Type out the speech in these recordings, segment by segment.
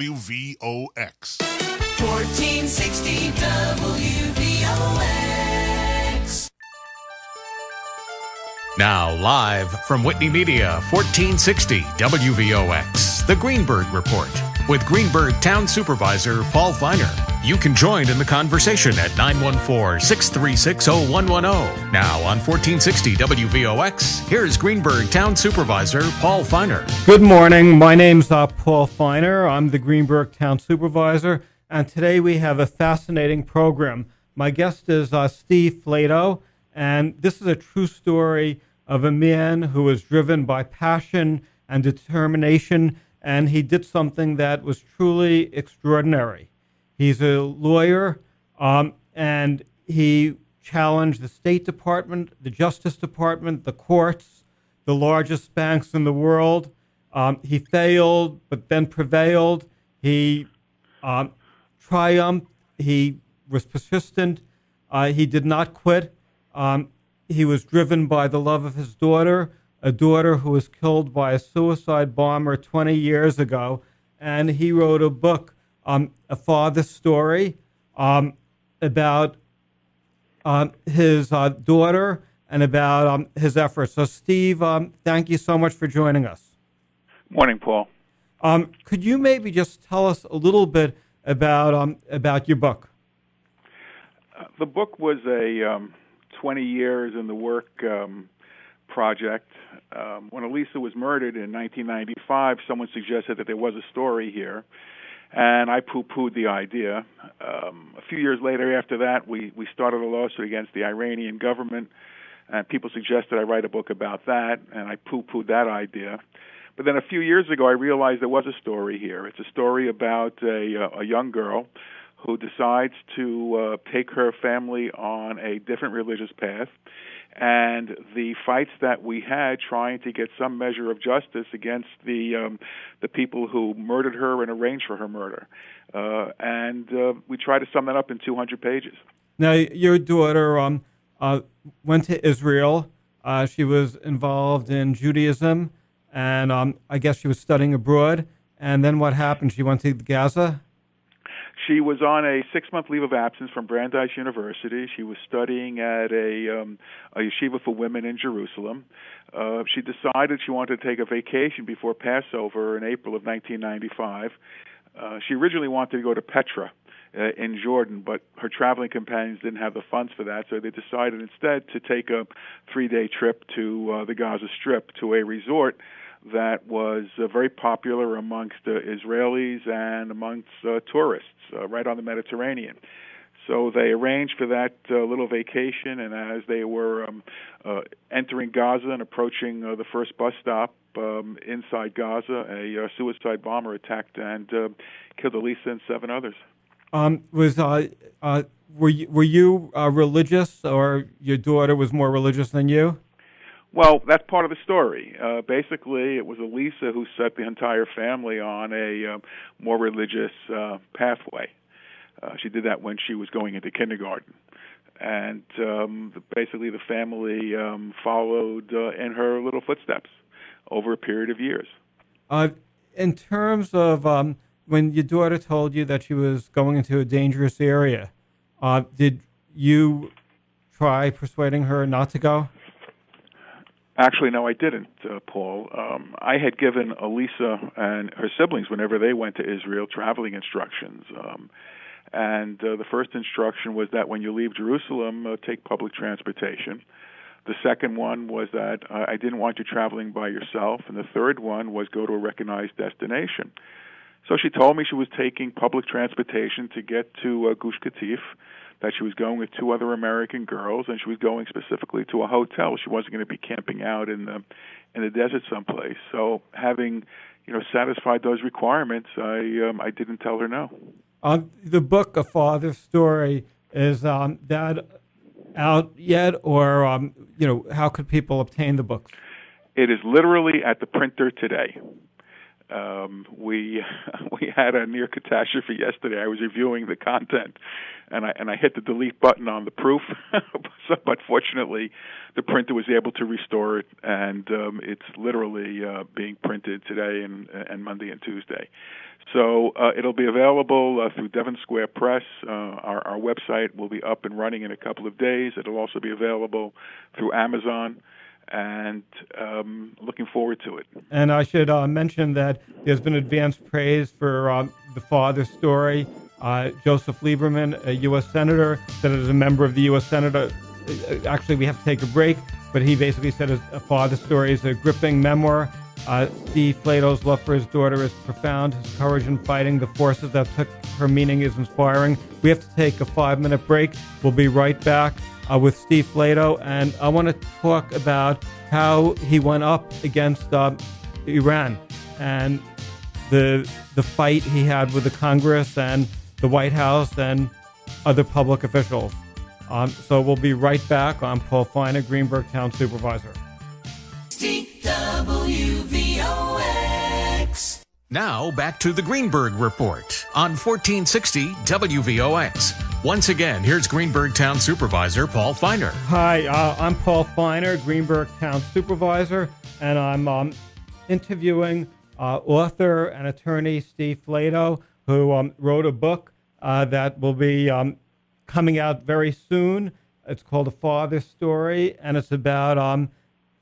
WVOX. 1460 WVOX. Now, live from Whitney Media, 1460 WVOX, The Greenberg Report, with Greenberg Town Supervisor Paul Feiner. You can join in the conversation at 914-636-0110. Now on 1460 WVOX, here's Greenberg Town Supervisor Paul Feiner. Good morning. My name's Paul Feiner. I'm the Greenberg Town Supervisor, and today we have a fascinating program. My guest is Steve Flatow, and this is a true story of a man who was driven by passion and determination, and he did something that was truly extraordinary. He's a lawyer, and he challenged the State Department, the Justice Department, the courts, the largest banks in the world. He failed, but then prevailed. He triumphed. He was persistent. He did not quit. He was driven by the love of his daughter, a daughter who was killed by a suicide bomber 20 years ago. And he wrote a book, A Father's Story, about his daughter and about his efforts. So, Steve, thank you so much for joining us. Morning, Paul. Could you maybe just tell us a little bit about your book? The book was a 20 years in the work project. When Elisa was murdered in 1995, someone suggested that there was a story here, and I poo-pooed the idea. A few years later after that, we started a lawsuit against the Iranian government, and people suggested I write a book about that, and I poo-pooed that idea. But then a few years ago, I realized there was a story here. It's a story about a young girl who decides to take her family on a different religious path, and the fights that we had trying to get some measure of justice against the people who murdered her and arranged for her murder. And we try to sum that up in 200 pages. Now, your daughter went to Israel. She was involved in Judaism, and I guess she was studying abroad. And then what happened? She went to Gaza? She was on a 6-month leave of absence from Brandeis University. She was studying at a yeshiva for women in Jerusalem. She decided she wanted to take a vacation before Passover in April of 1995. She originally wanted to go to Petra in Jordan, but her traveling companions didn't have the funds for that, so they decided instead to take a 3-day trip to the Gaza Strip, to a resort that was very popular amongst Israelis and amongst tourists right on the Mediterranean. So they arranged for that little vacation, and as they were entering Gaza and approaching the first bus stop inside Gaza, a suicide bomber attacked and killed Elisa and 7 others. Were you religious, or your daughter was more religious than you? Well, that's part of the story. Basically, it was Elisa who set the entire family on a more religious pathway. She did that when she was going into kindergarten. And basically the family followed in her little footsteps over a period of years. In terms of when your daughter told you that she was going into a dangerous area, did you try persuading her not to go? Actually, no, I didn't, Paul. I had given Elisa and her siblings, whenever they went to Israel, traveling instructions. And the first instruction was that when you leave Jerusalem, take public transportation. The second one was that I didn't want you traveling by yourself. And the third one was go to a recognized destination. So she told me she was taking public transportation to get to Gush Katif, that she was going with 2 other American girls, and she was going specifically to a hotel. She wasn't going to be camping out in the desert someplace. So having satisfied those requirements, I didn't tell her no. The book, A Father's Story, is that out yet, or how could people obtain the books? It is literally at the printer today. We we had a near catastrophe yesterday. I was reviewing the content, and I hit the delete button on the proof, but fortunately, the printer was able to restore it, and it's literally being printed today and Monday and Tuesday. So it'll be available through Devon Square Press. Our website will be up and running in a couple of days. It'll also be available through Amazon, and looking forward to it. And I should mention that there's been advanced praise for the father story. Joseph Lieberman, a U.S. Senator, said as a member of the U.S. Senate, actually we have to take a break, but he basically said a father story is a gripping memoir. Steve Flatow's love for his daughter is profound. His courage in fighting the forces that took her meaning is inspiring. We have to take a 5-minute break. We'll be right back with Steve Flatow, and I want to talk about how he went up against Iran and the fight he had with the Congress and the White House and other public officials. So we'll be right back. I'm Paul Feiner, Greenberg Town Supervisor. WVOX. Now back to the Greenberg Report on 1460 WVOX. Once again, here's Greenberg Town Supervisor Paul Feiner. Hi, I'm Paul Feiner, Greenberg Town Supervisor, and I'm interviewing author and attorney Steve Flatow, who wrote a book that will be coming out very soon. It's called A Father Story, and it's about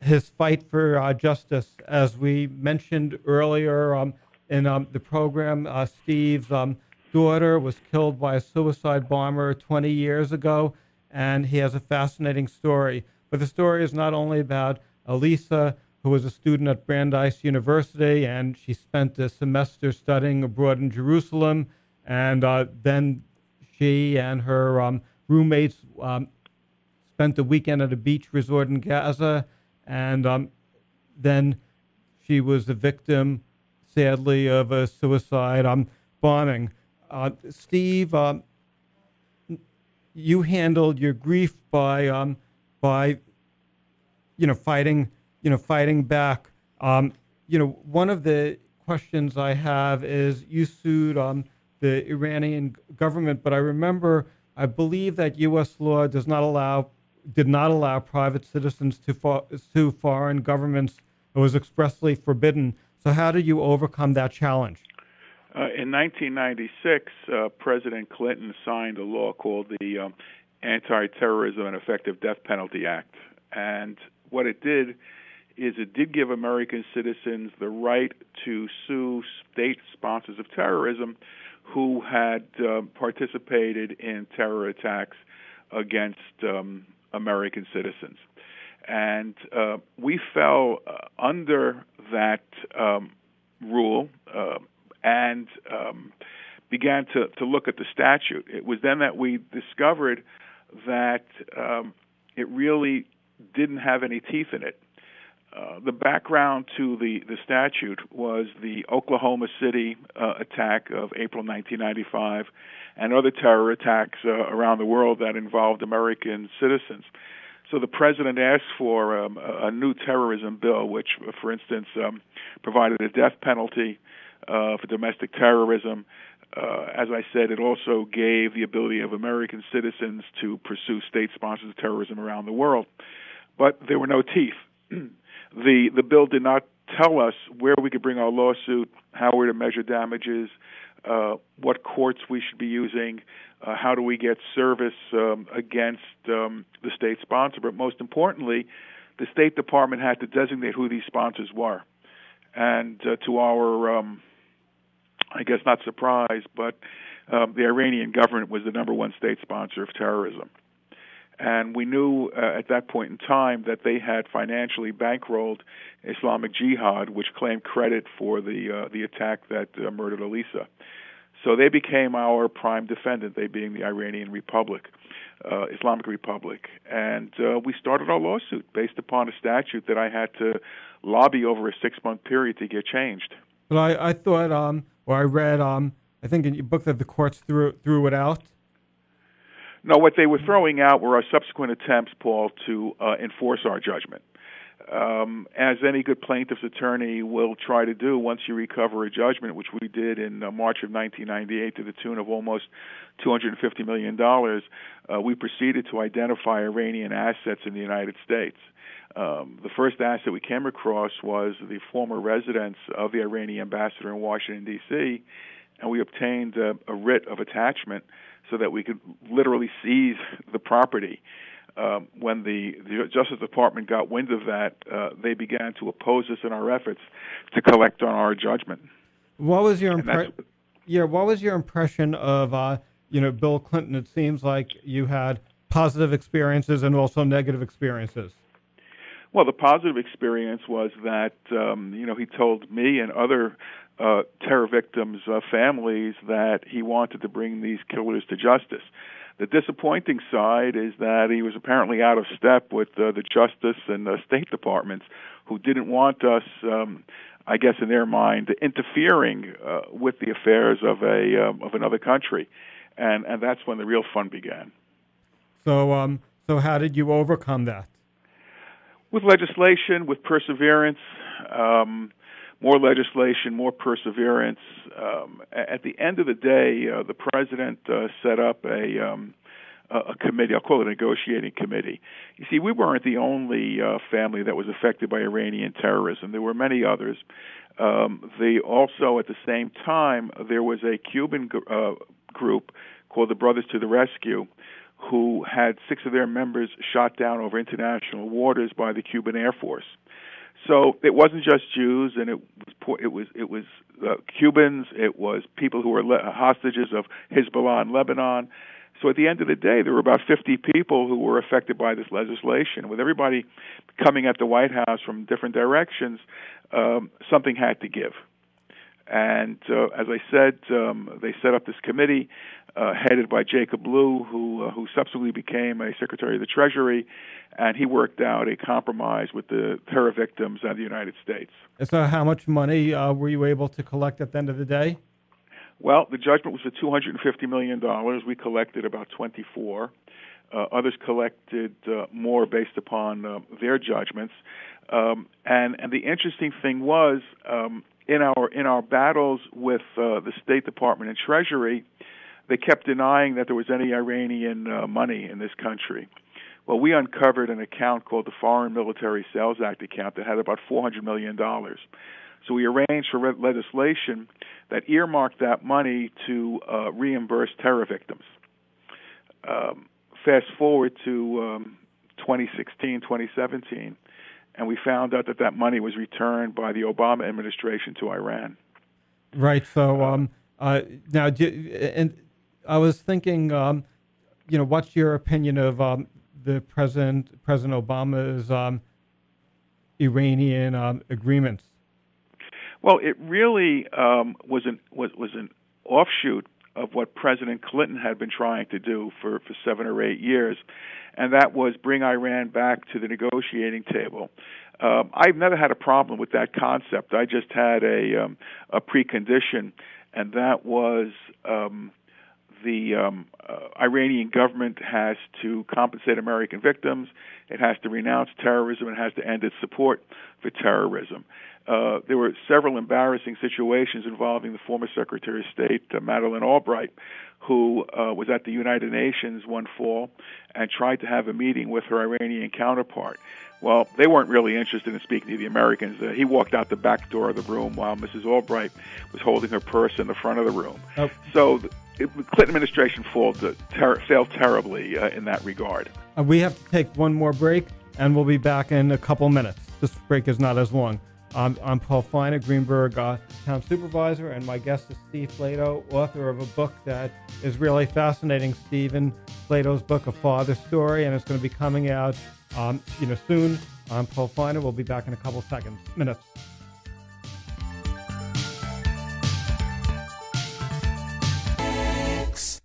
his fight for justice. As we mentioned earlier in the program, Steve's daughter was killed by a suicide bomber 20 years ago, and he has a fascinating story. But the story is not only about Elisa, who was a student at Brandeis University, and she spent a semester studying abroad in Jerusalem, and then she and her roommates spent the weekend at a beach resort in Gaza, and then she was the victim, sadly, of a suicide bombing. Steve, you handled your grief by fighting back. One of the questions I have is you sued the Iranian government, but I believe that U.S. law did not allow private citizens to sue foreign governments. It was expressly forbidden. So how did you overcome that challenge? In 1996, President Clinton signed a law called the Anti-Terrorism and Effective Death Penalty Act. And what it did is it did give American citizens the right to sue state sponsors of terrorism who had participated in terror attacks against American citizens. And we fell under that rule and began to look at the statute. It was then that we discovered that it really didn't have any teeth in it. The background to the statute was the Oklahoma City attack of April 1995 and other terror attacks around the world that involved American citizens. So the president asked for a new terrorism bill, which, for instance, provided a death penalty for domestic terrorism. As I said, it also gave the ability of American citizens to pursue state sponsors of terrorism around the world. But there were no teeth. The bill did not tell us where we could bring our lawsuit, how we're to measure damages, what courts we should be using, how do we get service against the state sponsor. But most importantly, the State Department had to designate who these sponsors were. And to our, I guess not surprise, but the Iranian government was the number one state sponsor of terrorism. And we knew at that point in time that they had financially bankrolled Islamic Jihad, which claimed credit for the attack that murdered Elisa. So they became our prime defendant, they being the Iranian Republic, Islamic Republic. And we started our lawsuit based upon a statute that I had to lobby over a 6-month period to get changed. But I thought, or I read, I think in your book that the courts threw it out. No, what they were throwing out were our subsequent attempts, Paul, to enforce our judgment. as any good plaintiff's attorney will try to do once you recover a judgment, which we did in March of 1998 to the tune of almost $250 million, we proceeded to identify Iranian assets in the United States. The first asset we came across was the former residence of the Iranian ambassador in Washington, D.C., and we obtained a writ of attachment so that we could literally seize the property. When the Justice Department got wind of that, they began to oppose us in our efforts to collect on our judgment. What was your What was your impression of Bill Clinton? It seems like you had positive experiences and also negative experiences. Well, the positive experience was that he told me and other terror victims' families that he wanted to bring these killers to justice. The disappointing side is that he was apparently out of step with the Justice and the State Departments, who didn't want us, I guess in their mind, interfering with the affairs of another country, and that's when the real fun began. So how did you overcome that? With legislation, with perseverance. More legislation, more perseverance. At the end of the day, the president set up a committee. I'll call it a negotiating committee. You see, we weren't the only family that was affected by Iranian terrorism. There were many others. Also, at the same time, there was a Cuban group called the Brothers to the Rescue, who had 6 of their members shot down over international waters by the Cuban Air Force. So it wasn't just Jews, and it was Cubans. It was people who were hostages of Hezbollah in Lebanon. So at the end of the day, there were about 50 people who were affected by this legislation. With everybody coming at the White House from different directions, something had to give. And as I said, they set up this committee headed by Jacob Lew, who subsequently became a Secretary of the Treasury, and he worked out a compromise with the terror victims of the United States. So how much money were you able to collect at the end of the day? Well, the judgment was for $250 million. We collected about 24. Others collected more based upon their judgments. And the interesting thing was, in our battles with the State Department and Treasury, they kept denying that there was any Iranian money in this country. Well, we uncovered an account called the Foreign Military Sales Act account that had about $400 million. So we arranged for legislation that earmarked that money to reimburse terror victims. Fast forward to 2016, 2017, and we found out that money was returned by the Obama administration to Iran. Right. So now, and I was thinking, what's your opinion of the President Obama's Iranian agreements? Well, it really was an offshoot of what President Clinton had been trying to do for 7 or 8 years, and that was bring Iran back to the negotiating table. I've never had a problem with that concept. I just had a precondition, and that was the Iranian government has to compensate American victims. It has to renounce terrorism. It has to end its support for terrorism. There were several embarrassing situations involving the former Secretary of State, Madeleine Albright, who was at the United Nations one fall and tried to have a meeting with her Iranian counterpart. Well, they weren't really interested in speaking to the Americans. He walked out the back door of the room while Mrs. Albright was holding her purse in the front of the room. Oh. So the Clinton administration failed terribly in that regard. We have to take one more break, and we'll be back in a couple minutes. This break is not as long. I'm Paul Feiner, Greenberg Town Supervisor, and my guest is Steve Flatow, author of a book that is really fascinating, Stephen Flatow's book, A Father's Story, and it's going to be coming out soon. I'm Paul Feiner. We'll be back in a couple minutes.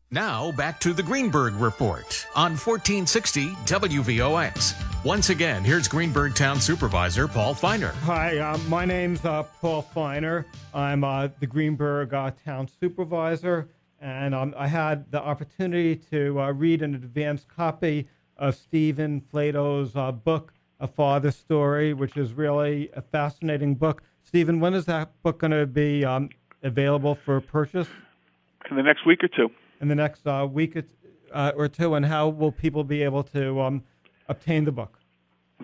Now back to the Greenberg Report on 1460 WVOX. Once again, here's Greenberg Town Supervisor Paul Feiner. Hi, my name's Paul Feiner. I'm the Greenberg Town Supervisor, and I had the opportunity to read an advanced copy of Stephen Flatow's book, A Father's Story, which is really a fascinating book. Stephen, when is that book going to be available for purchase? In the next week or two. In the next week or two, and how will people be able to obtain the book?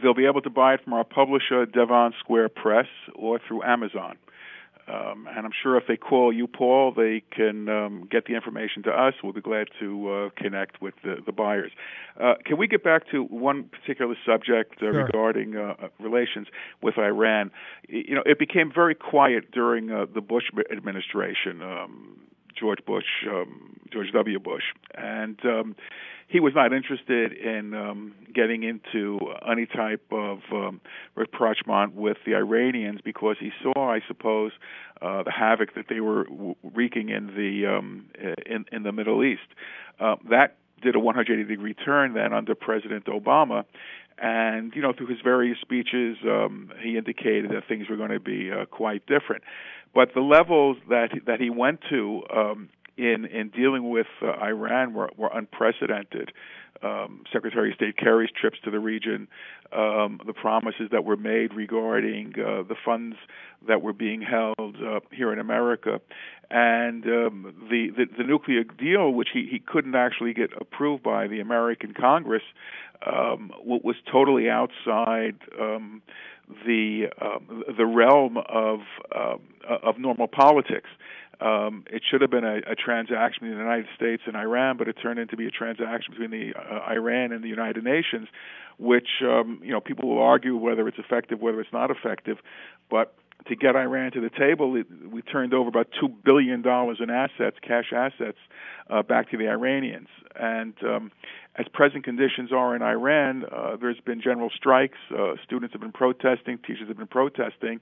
They'll be able to buy it from our publisher, Devon Square Press, or through Amazon. And I'm sure if they call you, Paul, they can get the information to us. We'll be glad to connect with the buyers. Can we get back to one particular subject Sure. regarding relations with Iran? You know, it became very quiet during the Bush administration, George W. Bush, and he was not interested in getting into any type of rapprochement with the Iranians because he saw, I suppose, the havoc that they were wreaking in the Middle East. That did a 180-degree turn then under President Obama. And, you know, through his various speeches, he indicated that things were going to be quite different. But the levels that he went to in dealing with Iran were unprecedented. Secretary of State Kerry's trips to the region, the promises that were made regarding the funds that were being held here in America, and the nuclear deal, which he couldn't actually get approved by the American Congress, was totally outside the realm of normal politics. It should have been a transaction between the United States and Iran, but it turned into be a transaction between the Iran and the United Nations, which you know, people will argue whether it's effective, whether it's not effective. But to get Iran to the table, we turned over about $2 billion in assets, cash assets, back to the Iranians. And as present conditions are in Iran, there's been general strikes. Students have been protesting, teachers have been protesting,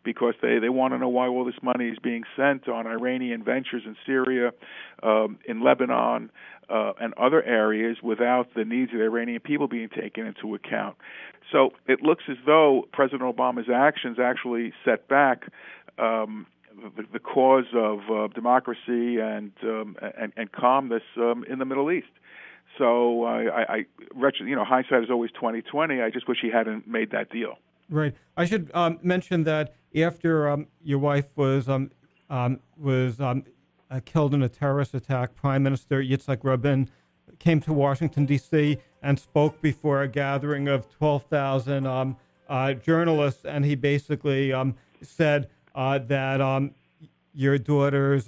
because they want to know why all this money is being sent on Iranian ventures in Syria, in Lebanon, and other areas without the needs of the Iranian people being taken into account. So it looks as though President Obama's actions actually set back the cause of democracy and calmness in the Middle East. So hindsight is always 20/20. I just wish he hadn't made that deal. Right. I should mention that after your wife was killed in a terrorist attack, Prime Minister Yitzhak Rabin came to Washington, D.C. and spoke before a gathering of 12,000 journalists, and he basically said that your daughter's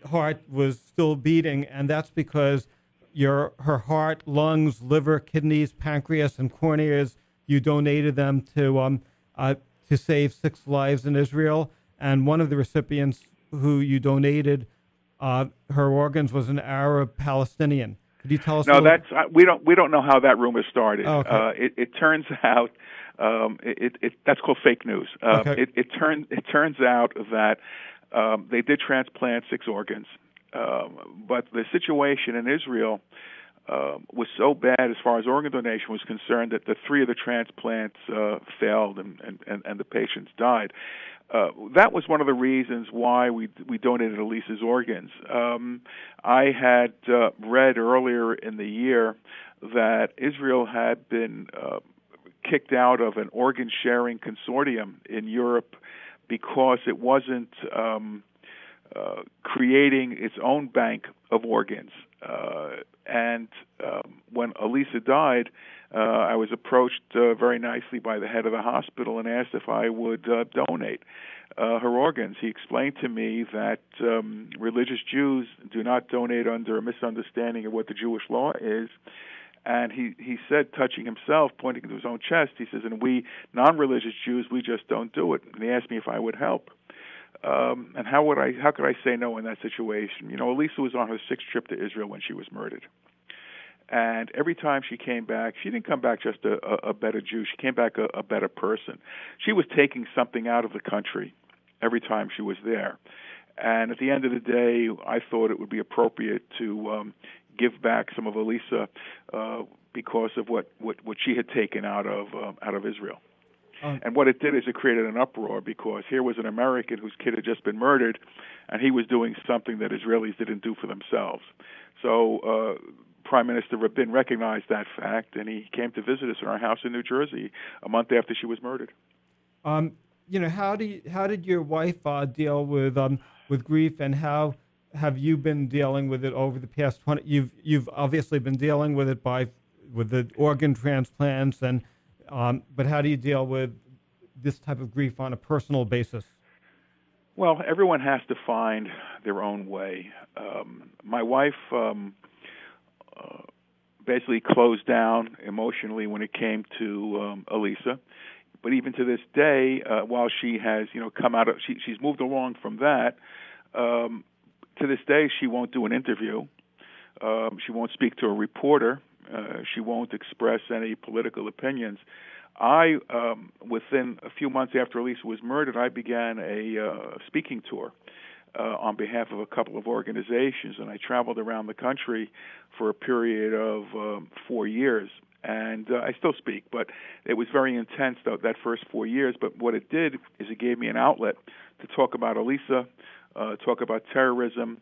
heart was still beating, and that's because her heart, lungs, liver, kidneys, pancreas, and corneas, you donated them to save 6 lives in Israel, and one of the recipients who you donated her organs was an Arab Palestinian. Could you tell us? No, that's we don't know how that rumor started. Okay. It turns out that's called fake news. Okay. It turns out that they did transplant 6 organs, but the situation in Israel was so bad as far as organ donation was concerned that the 3 of the transplants failed and the patients died. That was one of the reasons why we donated Elisa's organs. I had read earlier in the year that Israel had been kicked out of an organ-sharing consortium in Europe because it wasn't creating its own bank of organs. And when Elisa died, I was approached very nicely by the head of the hospital and asked if I would donate her organs. He explained to me that religious Jews do not donate under a misunderstanding of what the Jewish law is. And he said, touching himself, pointing to his own chest, he says, and we non-religious Jews, we just don't do it. And he asked me if I would help. And how could I say no in that situation? You know, Elisa was on her 6th trip to Israel when she was murdered. And every time she came back, she didn't come back just a better Jew. She came back a better person. She was taking something out of the country every time she was there. And at the end of the day, I thought it would be appropriate to give back some of Elisa because of what she had taken out of Israel. And what it did is it created an uproar because here was an American whose kid had just been murdered, and he was doing something that Israelis didn't do for themselves. So Prime Minister Rabin recognized that fact, and he came to visit us in our house in New Jersey a month after she was murdered. How did your wife deal with grief, and how have you been dealing with it over the past 20? You've obviously been dealing with it with the organ transplants, and but how do you deal with this type of grief on a personal basis? Well, everyone has to find their own way. My wife basically closed down emotionally when it came to Elisa. But even to this day, while she has, come out of, she's moved along from that. To this day, she won't do an interview. She won't speak to a reporter. She won't express any political opinions. Within a few months after Elisa was murdered, I began a speaking tour on behalf of a couple of organizations, and I traveled around the country for a period of 4 years. And I still speak, but it was very intense, that first 4 years. But what it did is it gave me an outlet to talk about Elisa, talk about terrorism,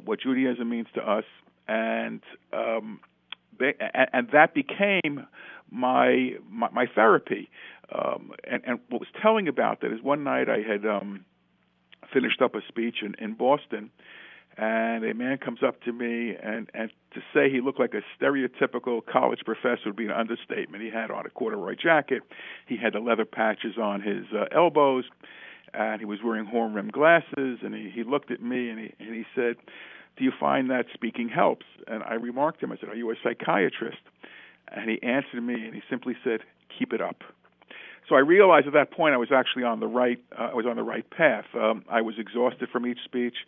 what Judaism means to us, and that became my therapy. And what was telling about that is one night I had finished up a speech in Boston, and a man comes up to me, and to say he looked like a stereotypical college professor would be an understatement. He had on a corduroy jacket, he had the leather patches on his elbows, and he was wearing horn-rimmed glasses, and he looked at me, and he said, "Do you find that speaking helps?" And I remarked to him, I said, "Are you a psychiatrist?" And he answered me, and he simply said, "Keep it up." So I realized at that point I was actually on the right. I was on the right path. I was exhausted from each speech.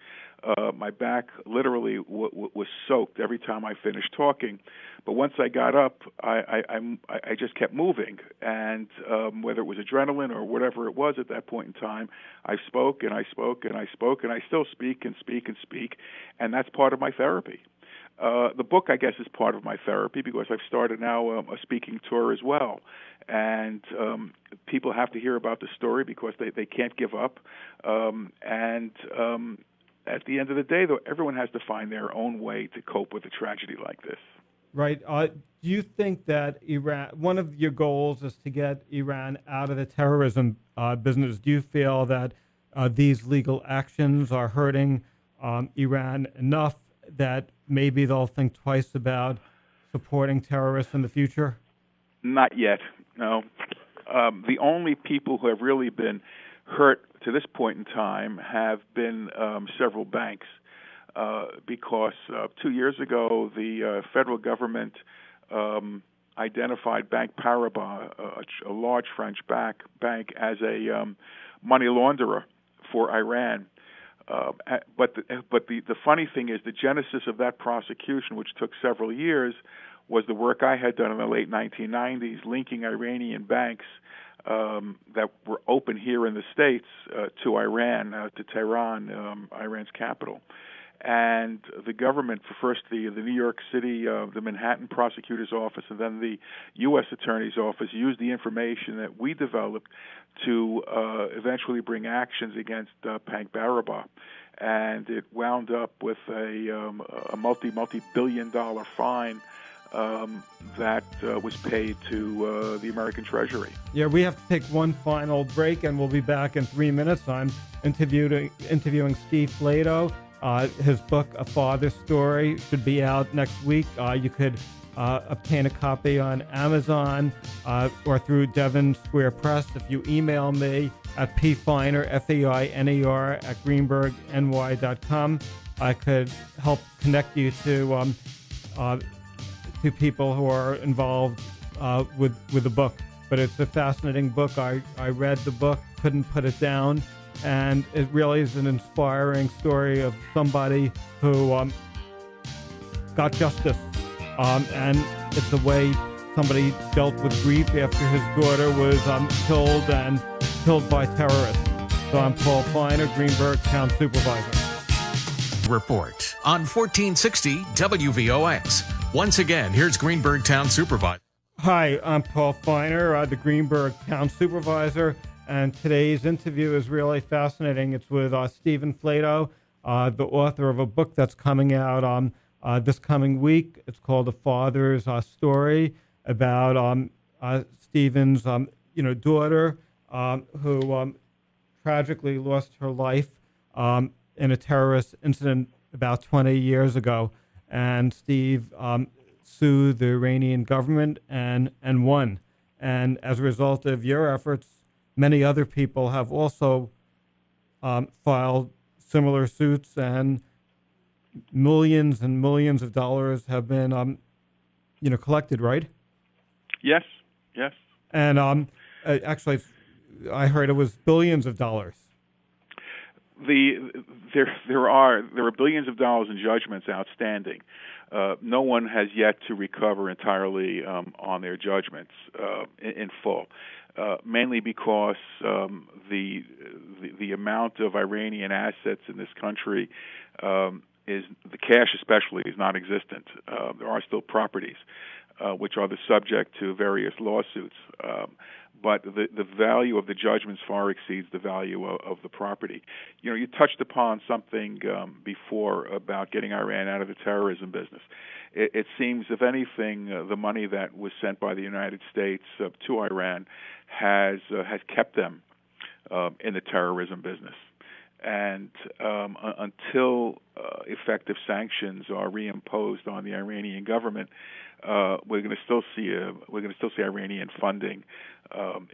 My back literally was soaked every time I finished talking. But once I got up, I just kept moving. And whether it was adrenaline or whatever it was at that point in time, I spoke and I spoke and I spoke, and I still speak and speak and speak. And that's part of my therapy. The book, I guess, is part of my therapy because I've started now a speaking tour as well. And people have to hear about the story because they can't give up. At the end of the day, though, everyone has to find their own way to cope with a tragedy like this. Right. Do you think that Iran, one of your goals is to get Iran out of the terrorism business? Do you feel that these legal actions are hurting Iran enough that maybe they'll think twice about supporting terrorists in the future? Not yet, no. The only people who have really been hurt to this point in time have been several banks because 2 years ago the federal government identified Bank Paribas, a large French bank, as a money launderer for Iran. But the funny thing is the genesis of that prosecution, which took several years, was the work I had done in the late 1990s, linking Iranian banks that were open here in the States to Iran, to Tehran, Iran's capital. And the government, first the New York City, the Manhattan prosecutor's office, and then the U.S. Attorney's office used the information that we developed to eventually bring actions against Bank Paribas. And it wound up with a multi-billion-dollar fine that was paid to the American Treasury. Yeah, we have to take one final break, and we'll be back in 3 minutes. I'm interviewing Steve Flatow. His book, A Father's Story, should be out next week. You could obtain a copy on Amazon or through Devon Square Press. If you email me at pfeiner, F-E-I-N-E-R, at greenbergny.com, I could help connect you to people who are involved with the book. But it's a fascinating book. I read the book, couldn't put it down. And it really is an inspiring story of somebody who got justice. And it's the way somebody dealt with grief after his daughter was killed by terrorists. So I'm Paul Feiner, Greenberg Town Supervisor. Report on 1460 WVOX. Once again, here's Greenberg Town Supervisor. Hi, I'm Paul Feiner, the Greenberg Town Supervisor. And today's interview is really fascinating. It's with Stephen Flatow, the author of a book that's coming out this coming week. It's called The Father's Story, about Stephen's daughter who tragically lost her life in a terrorist incident about 20 years ago. And Steve sued the Iranian government and won. And as a result of your efforts, many other people have also filed similar suits, and millions and millions of dollars have been, collected, right? Yes, yes. And actually, I heard it was billions of dollars. There are billions of dollars in judgments outstanding. No one has yet to recover entirely on their judgments in full, mainly because the amount of Iranian assets in this country is, the cash especially, is non-existent. There are still properties which are the subject to various lawsuits. But the value of the judgments far exceeds the value of the property. You touched upon something before about getting Iran out of the terrorism business. It seems, if anything, the money that was sent by the United States to Iran has kept them in the terrorism business. And until effective sanctions are reimposed on the Iranian government, we're going to still see Iranian funding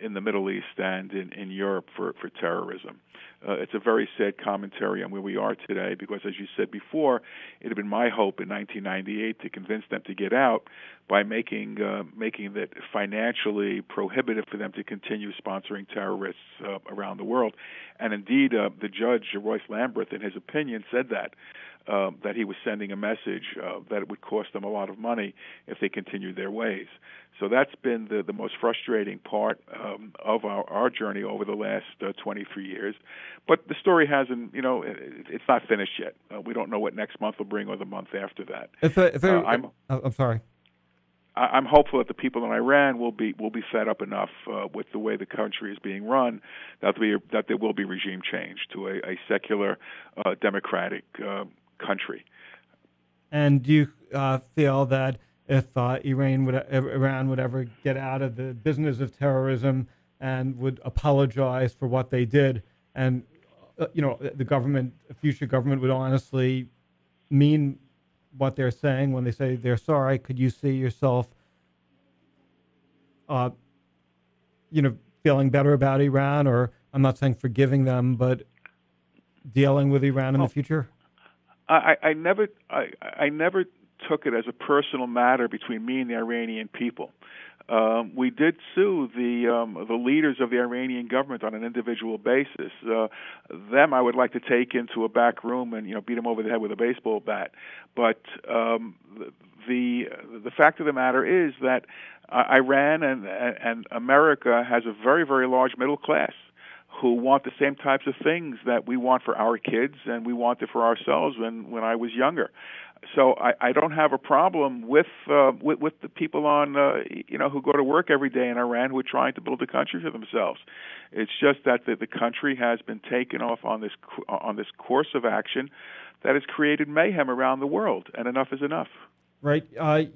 in the Middle East and in Europe for terrorism. It's a very sad commentary on where we are today, because, as you said before, it had been my hope in 1998 to convince them to get out by making it financially prohibitive for them to continue sponsoring terrorists around the world. And indeed, the judge, Royce Lamberth, in his opinion, said that he was sending a message that it would cost them a lot of money if they continued their ways. So that's been the most frustrating part of our journey over the last 23 years. But the story hasn't, it's not finished yet. We don't know what next month will bring or the month after that. I'm sorry. I'm hopeful that the people in Iran will be fed up enough with the way the country is being run that there will be regime change to a secular, democratic country. And do you feel that if Iran would ever get out of the business of terrorism and would apologize for what they did, and the future government would honestly mean what they're saying when they say they're sorry, could you see yourself, feeling better about Iran, or I'm not saying forgiving them, but dealing with Iran in the future? I never took it as a personal matter between me and the Iranian people. We did sue the leaders of the Iranian government on an individual basis. Them I would like to take into a back room and beat them over the head with a baseball bat. But the fact of the matter is that Iran and America has a very, very large middle class who want the same types of things that we want for our kids and we wanted for ourselves when I was younger. So I don't have a problem with the people on who go to work every day in Iran who are trying to build a country for themselves. It's just that the country has been taken off on this course of action that has created mayhem around the world, and enough is enough. Right.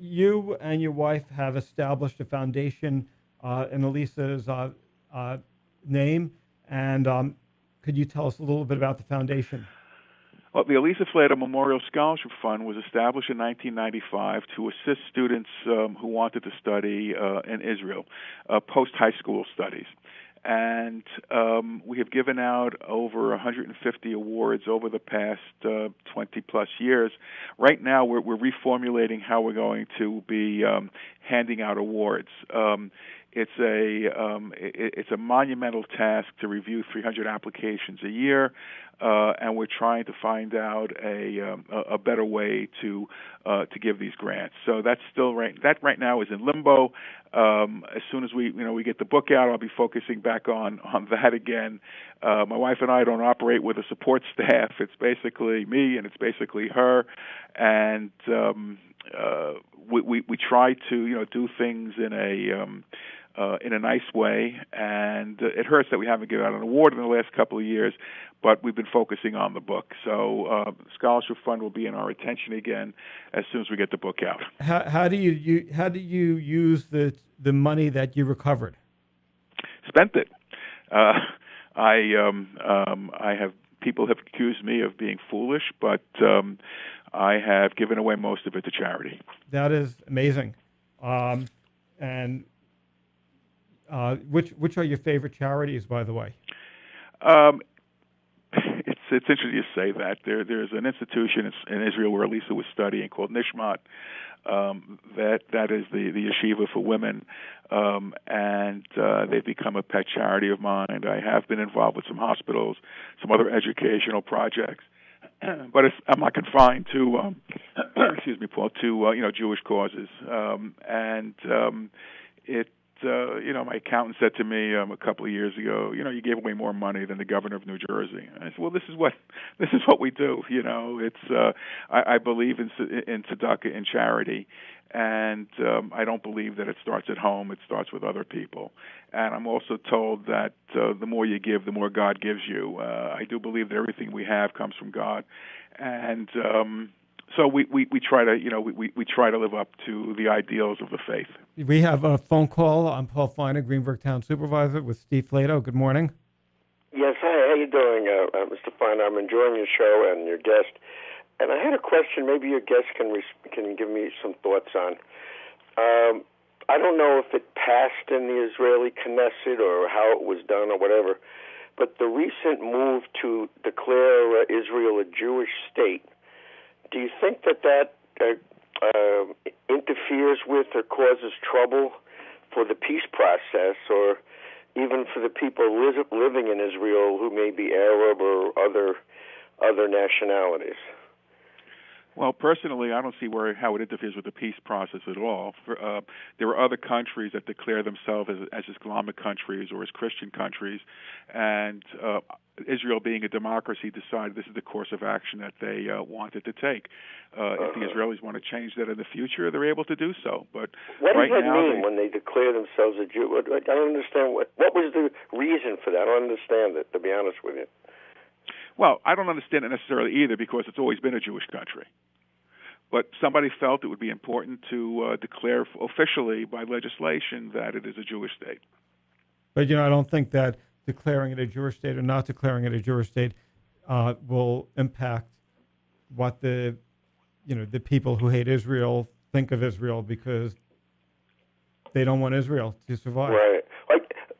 You and your wife have established a foundation in Elisa's name, and could you tell us a little bit about the foundation? Well, the Elisa Flatow Memorial Scholarship Fund was established in 1995 to assist students who wanted to study in Israel, post-high school studies. And we have given out over 150 awards over the past 20-plus years. Right now, we're reformulating how we're going to be handing out awards. It's a monumental task to review 300 applications a year, and we're trying to find out a better way to give these grants. So that's still right now is in limbo. As soon as we get the book out, I'll be focusing back on that again. My wife and I don't operate with a support staff. It's basically me and it's basically her, and we try to do things in in a nice way, and it hurts that we haven't given out an award in the last couple of years, but we've been focusing on the book. So Scholarship Fund will be in our attention again as soon as we get the book out. How do you use the money that you recovered? Spent it. I have people have accused me of being foolish, but I have given away most of it to charity. That is amazing. And which are your favorite charities, by the way? It's interesting you say that. There's an institution in Israel where Lisa was studying called Nishmat. That is the yeshiva for women, and they've become a pet charity of mine. I have been involved with some hospitals, some other educational projects, but I'm not confined to, excuse me, Paul, to Jewish causes. My accountant said to me a couple of years ago, you gave away more money than the governor of New Jersey. And I said, well, this is what we do. It's I believe in tzedakah, in charity, and I don't believe that it starts at home. It starts with other people. And I'm also told that the more you give, the more God gives you. I do believe that everything we have comes from God, and so we try to we try to live up to the ideals of the faith. We have a phone call. I'm Paul Feiner, Greenberg Town Supervisor, with Steve Flatow. Good morning. Yes, hi. How you doing, Mr. Feiner? I'm enjoying your show and your guest. And I had a question. Maybe your guest can give me some thoughts on. I don't know if it passed in the Israeli Knesset or how it was done or whatever, but the recent move to declare Israel a Jewish state. Do you think that interferes with or causes trouble for the peace process, or even for the people living in Israel who may be Arab or other nationalities? Well, personally, I don't see how it interferes with the peace process at all. There are other countries that declare themselves as Islamic countries or as Christian countries, and Israel, being a democracy, decided this is the course of action that they wanted to take. If the Israelis want to change that in the future, they're able to do so. But what right does that now, mean when they declare themselves a Jew? I don't understand. What was the reason for that? I don't understand it, to be honest with you. Well, I don't understand it necessarily either, because it's always been a Jewish country. But somebody felt it would be important to declare officially by legislation that it is a Jewish state. But, I don't think that declaring it a Jewish state or not declaring it a Jewish state will impact what the people who hate Israel think of Israel, because they don't want Israel to survive. Right.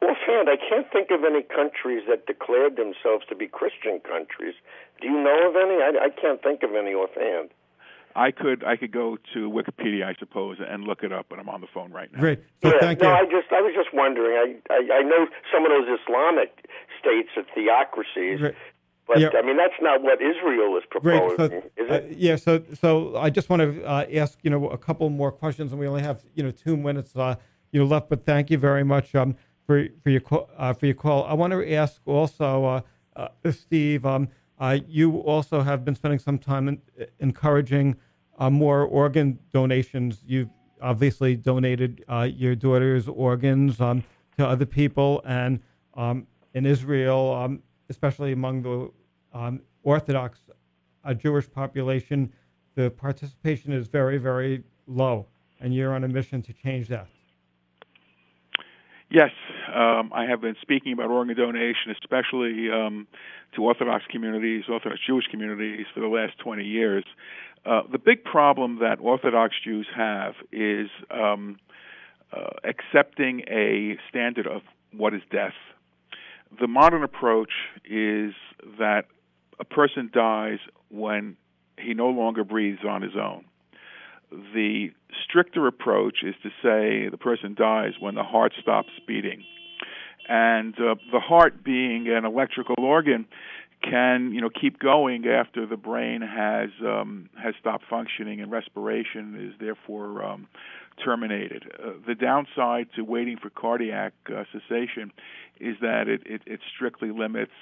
Offhand, I can't think of any countries that declared themselves to be Christian countries. Do you know of any? I can't think of any offhand. I could go to Wikipedia, I suppose, and look it up, but I'm on the phone right now. Great. So thank you. I was just wondering. I know some of those Islamic states are theocracies, Great. but Yeah. I mean that's not what Israel is proposing, Great. is it? So I just want to ask a couple more questions, and we only have 2 minutes left. But thank you very much for your call. I want to ask also, Steve. You also have been spending some time encouraging more organ donations. You've obviously donated your daughter's organs to other people, and in Israel, especially among the Orthodox Jewish population, the participation is very, very low, and you're on a mission to change that. Yes, I have been speaking about organ donation, especially to Orthodox communities, Orthodox Jewish communities, for the last 20 years. The big problem that Orthodox Jews have is accepting a standard of what is death. The modern approach is that a person dies when he no longer breathes on his own. The stricter approach is to say the person dies when the heart stops beating. And the heart, being an electrical organ, can keep going after the brain has stopped functioning, and respiration is therefore terminated. The downside to waiting for cardiac cessation is that it strictly limits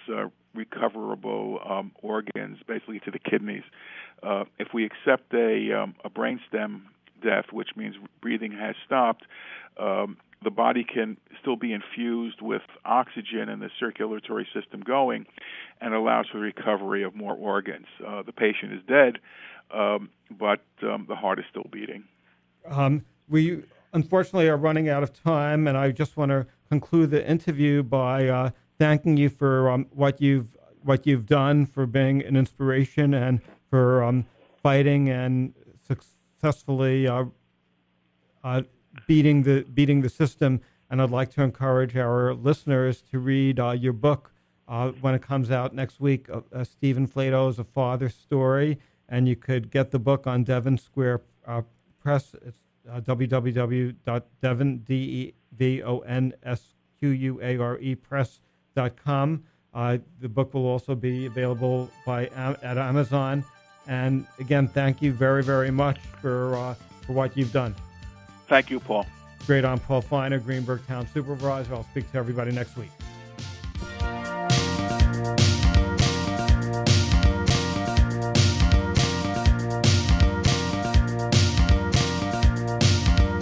recoverable organs, basically to the kidneys. If we accept a brainstem death, which means breathing has stopped, the body can still be infused with oxygen and the circulatory system going, and allows for the recovery of more organs. The patient is dead, but the heart is still beating. We unfortunately are running out of time, and I just want to conclude the interview by thanking you for what you've done, for being an inspiration, and for fighting and successfully beating the system. And I'd like to encourage our listeners to read your book when it comes out next week. Stephen Flatow's A Father's Story, and you could get the book on Devon Square Press. It's www.devonsquarepress.com. The book will also be available at Amazon. And again, thank you very, very much for what you've done. Thank you, Paul. Great. I'm Paul Feiner, Greenberg Town Supervisor. I'll speak to everybody next week.